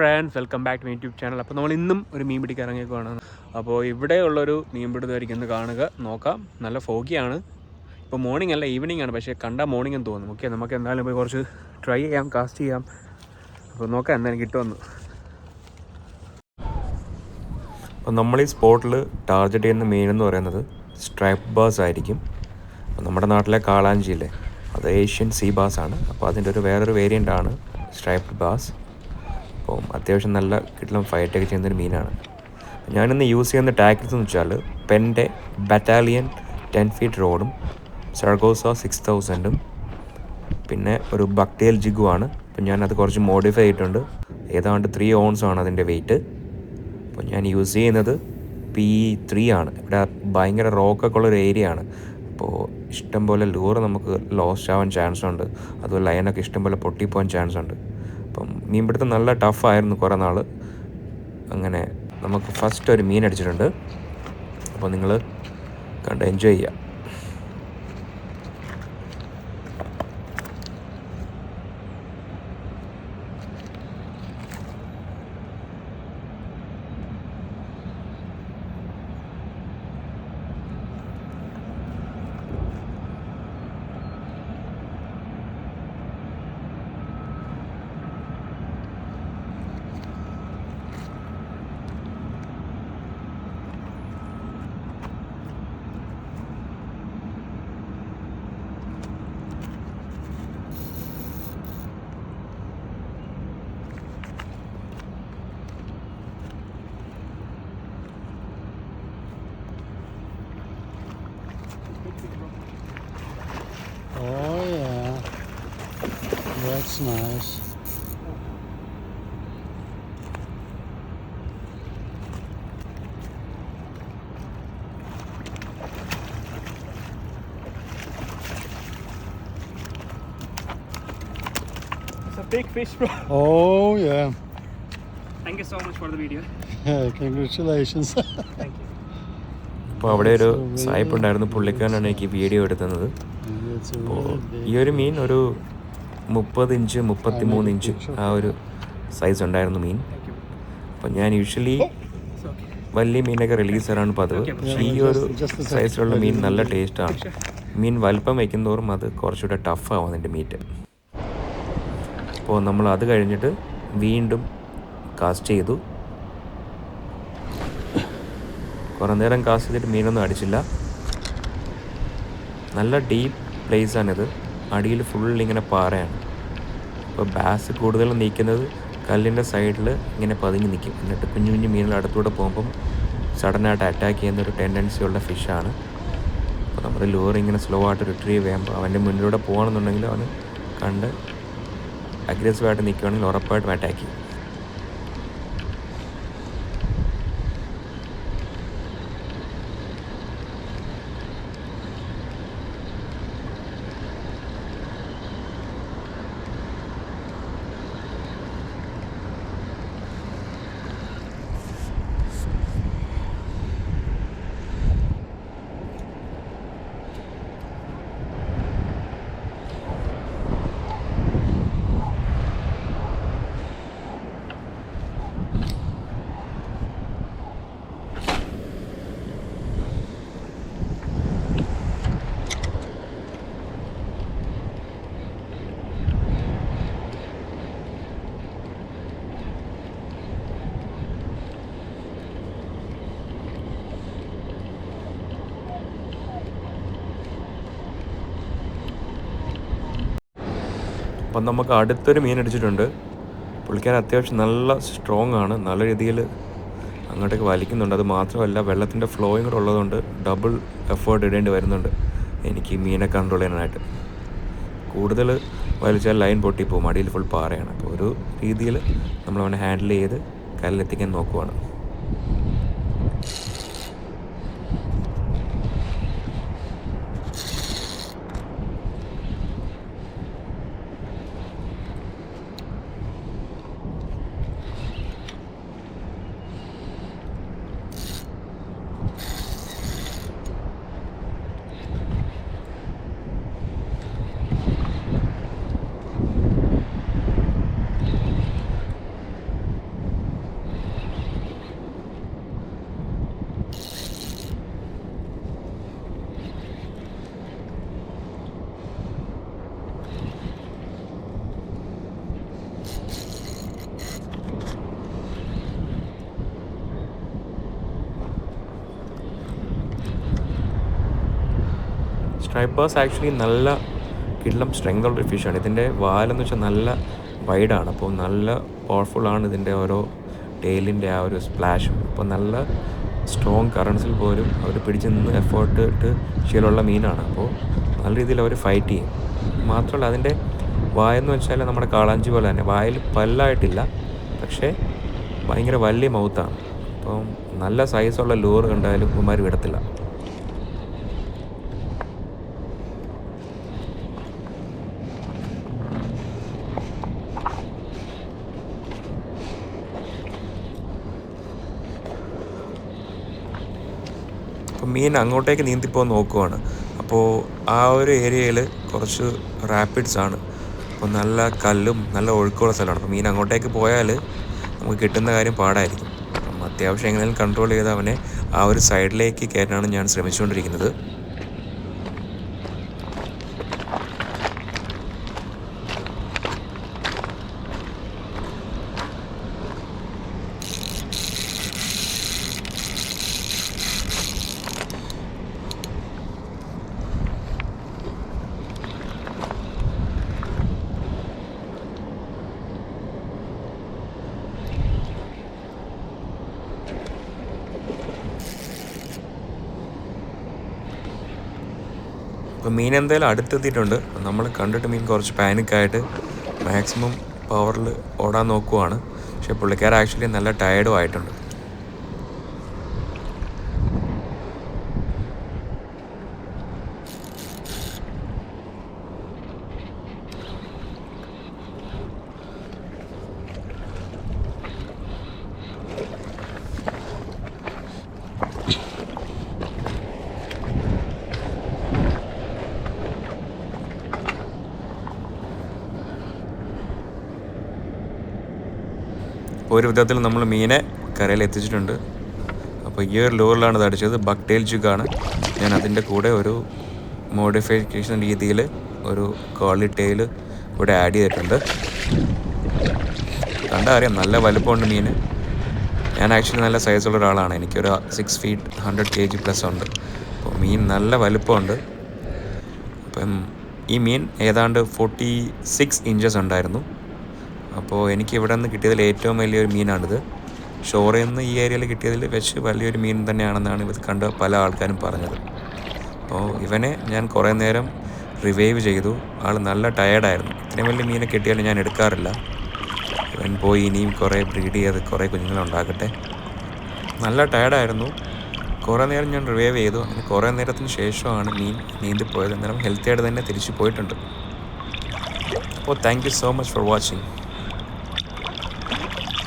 Friends, welcome back to my YouTube channel. അപ്പോൾ നമ്മൾ ഇന്നും ഒരു മീൻ പിടിക്കാൻ ഇറങ്ങിയേക്കുവാണ്. അപ്പോൾ ഇവിടെയുള്ളൊരു മീൻ പിടുത്തമായിരിക്കും ഇന്ന് കാണുക. നോക്കാം. നല്ല ഫോഗിയാണ്. ഇപ്പോൾ മോർണിംഗ് അല്ല, ഈവനിങ് ആണ്. പക്ഷേ കണ്ടാൽ മോർണിംഗ് എന്ന് തോന്നും. ഓക്കെ, നമുക്ക് എന്തായാലും പോയി കുറച്ച് ട്രൈ ചെയ്യാം, കാസ്റ്റ് ചെയ്യാം. അപ്പോൾ നോക്കാം എന്തായാലും കിട്ടുമെന്ന്. അപ്പോൾ നമ്മൾ ഈ സ്പോട്ടിൽ ടാർഗറ്റ് ചെയ്യുന്ന മീൻ എന്ന് പറയുന്നത് സ്ട്രൈപ്പ് ബാസ് ആയിരിക്കും. അപ്പോൾ നമ്മുടെ നാട്ടിലെ കാളാഞ്ചിയില്ലേ, അത് ഏഷ്യൻ സീ ബാസ് ആണ്. അപ്പോൾ അതിൻ്റെ വേറൊരു വേരിയൻ്റ് ആണ് സ്ട്രൈപ്ഡ് ബാസ്. അപ്പോൾ അത്യാവശ്യം നല്ല കിട്ടലും ഫൈറ്റൊക്കെ ചെയ്യുന്നൊരു മീനാണ്. ഞാനിന്ന് യൂസ് ചെയ്യുന്ന ടാക്ടിക്സ് എന്ന് വെച്ചാൽ പെൻ്റെ ബറ്റാലിയൻ 10 feet റോഡും സർഗോസ 6000ഉം പിന്നെ ഒരു ബക്ടേൽ ജിഗുമാണ്. അപ്പോൾ ഞാനത് കുറച്ച് മോഡിഫൈ ചെയ്തിട്ടുണ്ട്. ഏതാണ്ട് 3 ounce ആണ് അതിൻ്റെ വെയിറ്റ്. അപ്പോൾ ഞാൻ യൂസ് ചെയ്യുന്നത് P3 ആണ്. ഇവിടെ ഭയങ്കര റോക്കൊക്കെ ഉള്ളൊരു ഏരിയ ആണ്. അപ്പോൾ ഇഷ്ടംപോലെ ലൂറ് നമുക്ക് ലോസ്റ്റ് ആവാൻ ചാൻസ് ഉണ്ട്. അതുപോലെ ലൈനൊക്കെ ഇഷ്ടംപോലെ പൊട്ടിപ്പോകാൻ ചാൻസ് ഉണ്ട്. അപ്പം മീൻ പിടുത്തം നല്ല ടഫായിരുന്നു കുറേ നാൾ. അങ്ങനെ നമുക്ക് ഫസ്റ്റ് ഒരു മീൻ അടിച്ചിട്ടുണ്ട്. അപ്പോൾ നിങ്ങൾ കണ്ട് എൻജോയ് ചെയ്യുക. Oh yeah, that's nice. It's a big fish, bro. Oh yeah. Thank you so much for the video. Congratulations. Thank you. അപ്പോൾ അവിടെ ഒരു സായിപ്പ് ഉണ്ടായിരുന്നു, പുള്ളിക്കാരനാണ് എനിക്ക് വീഡിയോ എടുക്കുന്നത്. അപ്പോൾ ഈ ഒരു മീൻ ഒരു 30 ഇഞ്ച് 33 ഇഞ്ച് ആ ഒരു സൈസ് ഉണ്ടായിരുന്നു മീൻ. അപ്പോൾ ഞാൻ യൂഷ്വലി വലിയ മീനൊക്കെ റിലീസ് ചെയ്യാറാണ് പതിവ്. പക്ഷേ ഈ ഒരു സൈസിലുള്ള മീൻ നല്ല ടേസ്റ്റാണ്. മീൻ വലിപ്പം വയ്ക്കുന്നതോറും അത് കുറച്ചുകൂടെ ടഫാവും അതിൻ്റെ മീറ്റ്. അപ്പോൾ നമ്മൾ അത് കഴിഞ്ഞിട്ട് വീണ്ടും കാസ്റ്റ് ചെയ്തു. കുറേ നേരം കാസ്റ്റ് ചെയ്തിട്ട് മീനൊന്നും അടിച്ചില്ല. നല്ല ഡീപ്പ് പ്ലേസാണിത്. അടിയിൽ ഫുൾ ഇങ്ങനെ പാറയാണ്. അപ്പോൾ ബാസ് കൂടുതലും നിൽക്കുന്നത് കല്ലിൻ്റെ സൈഡിൽ ഇങ്ങനെ പതുങ്ങി നിൽക്കും. എന്നിട്ട് കുഞ്ഞു കുഞ്ഞു മീനുകൾ അടുത്തൂടെ പോകുമ്പം സഡനായിട്ട് അറ്റാക്ക് ചെയ്യുന്നൊരു ടെൻഡൻസി ഉള്ള ഫിഷാണ്. അപ്പോൾ നമ്മൾ ലൂർ ഇങ്ങനെ സ്ലോ ആയിട്ട് റിട്രീവ് ചെയ്യുമ്പോൾ അവൻ്റെ മുന്നിലൂടെ പോകണമെന്നുണ്ടെങ്കിൽ അവന് കണ്ട് അഗ്രസീവായിട്ട് നിൽക്കുകയാണെങ്കിൽ ഉറപ്പായിട്ടും അറ്റാക്ക് ചെയ്യും. അപ്പം നമുക്ക് അടുത്തൊരു മീൻ അടിച്ചിട്ടുണ്ട്. പുള്ളിക്കാരൻ അത്യാവശ്യം നല്ല സ്ട്രോങ് ആണ്, നല്ല രീതിയിൽ അങ്ങോട്ടേക്ക് വലിക്കുന്നുണ്ട്. അത് മാത്രമല്ല വെള്ളത്തിൻ്റെ ഫ്ലോയും കൂടെ ഉള്ളതുകൊണ്ട് ഡബിൾ എഫേർട്ട് ഇടേണ്ടി വരുന്നുണ്ട് എനിക്ക് മീനെ കൺട്രോൾ ചെയ്യാനായിട്ട്. കൂടുതൽ വലിച്ചാൽ ലൈൻ പൊട്ടിപ്പോവും, അടിയിൽ ഫുൾ പാറയാണ്. അപ്പോൾ ഒരു രീതിയിൽ നമ്മളവനെ ഹാൻഡിൽ ചെയ്ത് കല്ലിലെത്തിക്കാൻ നോക്കുവാണ്. സ്ട്രൈപ്പ് ബാസ് ആക്ച്വലി നല്ല കിടിലം സ്ട്രെങ്ത് ഉള്ളൊരു ഫിഷാണ്. ഇതിൻ്റെ വാലെന്ന് വെച്ചാൽ നല്ല വൈഡാണ്. അപ്പോൾ നല്ല പവർഫുള്ളാണ് ഇതിൻ്റെ ഓരോ ടെയിലിൻ്റെ ആ ഒരു സ്പ്ലാഷും. അപ്പോൾ നല്ല സ്ട്രോങ് കറൻസിൽ പോലും അവർ പിടിച്ച് നിന്ന് എഫേർട്ട് ഇട്ട് ശീലമുള്ള മീനാണ്. അപ്പോൾ നല്ല രീതിയിൽ അവർ ഫൈറ്റ് ചെയ്യും. മാത്രമല്ല അതിൻ്റെ വായെന്ന് വെച്ചാൽ നമ്മുടെ കാളാഞ്ചി പോലെ തന്നെ വായിൽ പല്ലായിട്ടില്ല, പക്ഷേ ഭയങ്കര വലിയ മൗത്താണ്. അപ്പം നല്ല സൈസുള്ള ലൂറ് കണ്ടാലും ഇവന്മാർ വിടത്തില്ല. അപ്പം മീൻ അങ്ങോട്ടേക്ക് നീന്തിപ്പോൾ നോക്കുവാണ്. അപ്പോൾ ആ ഒരു ഏരിയയിൽ കുറച്ച് റാപ്പിഡ്സ് ആണ്. അപ്പോൾ നല്ല കല്ലും നല്ല ഒഴുക്കുള്ള സ്ഥലമാണ്. അപ്പോൾ മീൻ അങ്ങോട്ടേക്ക് പോയാൽ നമുക്ക് കിട്ടുന്ന കാര്യം പാടായിരിക്കും. അപ്പം അത്യാവശ്യം എങ്ങനെയും കൺട്രോൾ ചെയ്ത് അവനെ ആ ഒരു സൈഡിലേക്ക് കയറ്റാനാണ് ഞാൻ ശ്രമിച്ചുകൊണ്ടിരിക്കുന്നത്. അപ്പോൾ മീൻ എന്തായാലും അടുത്തെത്തിയിട്ടുണ്ട്. നമ്മൾ കണ്ടിട്ട് മീൻ കുറച്ച് പാനിക്കായിട്ട് മാക്സിമം പവറിൽ ഓടാൻ നോക്കുവാണ്. പക്ഷേ പുള്ളിക്കാരൻ ആക്ച്വലി നല്ല ടയേർഡും ആയിട്ടുണ്ട്. ഒരു വിധത്തിൽ നമ്മൾ മീനെ കരയിൽ എത്തിച്ചിട്ടുണ്ട്. അപ്പോൾ ഈ ഒരു ലൂറിലാണ് ഇത് അടിച്ചത്. ബക്ക് ടെയിൽ ജിഗാണ്. ഞാൻ അതിൻ്റെ കൂടെ ഒരു മോഡിഫിക്കേഷൻ രീതിയിൽ ഒരു കോളി ടെയിൽ ഇവിടെ ആഡ് ചെയ്തിട്ടുണ്ട്. കണ്ടാൽ അറിയാം നല്ല വലുപ്പമുണ്ട് മീൻ. ഞാൻ ആക്ച്വലി നല്ല സൈസുള്ള ഒരാളാണ്. എനിക്കൊരു 6 feet 100 kg പ്ലസ് ഉണ്ട്. അപ്പോൾ മീൻ നല്ല വലുപ്പമുണ്ട്. അപ്പം ഈ മീൻ ഏതാണ്ട് 46 inches ഉണ്ടായിരുന്നു. അപ്പോൾ എനിക്ക് ഇവിടെ നിന്ന് കിട്ടിയതിൽ ഏറ്റവും വലിയൊരു മീനാണിത്. ഷോറിൽ നിന്ന് ഈ ഏരിയയിൽ കിട്ടിയതിൽ വെച്ച് വലിയൊരു മീൻ തന്നെയാണെന്നാണ് ഇത് കണ്ട് പല ആൾക്കാരും പറഞ്ഞത്. അപ്പോൾ ഇവനെ ഞാൻ കുറേ നേരം റിവൈവ് ചെയ്തു. ആൾ നല്ല ടയേർഡായിരുന്നു. ഇത്രയും വലിയ മീനെ കിട്ടിയാലും ഞാൻ എടുക്കാറില്ല. ഇവൻ പോയി ഇനിയും കുറേ ബ്രീഡ് ചെയ്ത് കുറേ കുഞ്ഞുങ്ങളുണ്ടാക്കട്ടെ. നല്ല ടയേർഡായിരുന്നു. കുറേ നേരം ഞാൻ റിവൈവ് ചെയ്തു. അങ്ങനെ കുറേ നേരത്തിന് ശേഷമാണ് മീൻ നീന്തിപ്പോയത്. അന്നേരം ഹെൽത്തി ആയിട്ട് തന്നെ തിരിച്ചു പോയിട്ടുണ്ട്. അപ്പോൾ thank you so much for watching.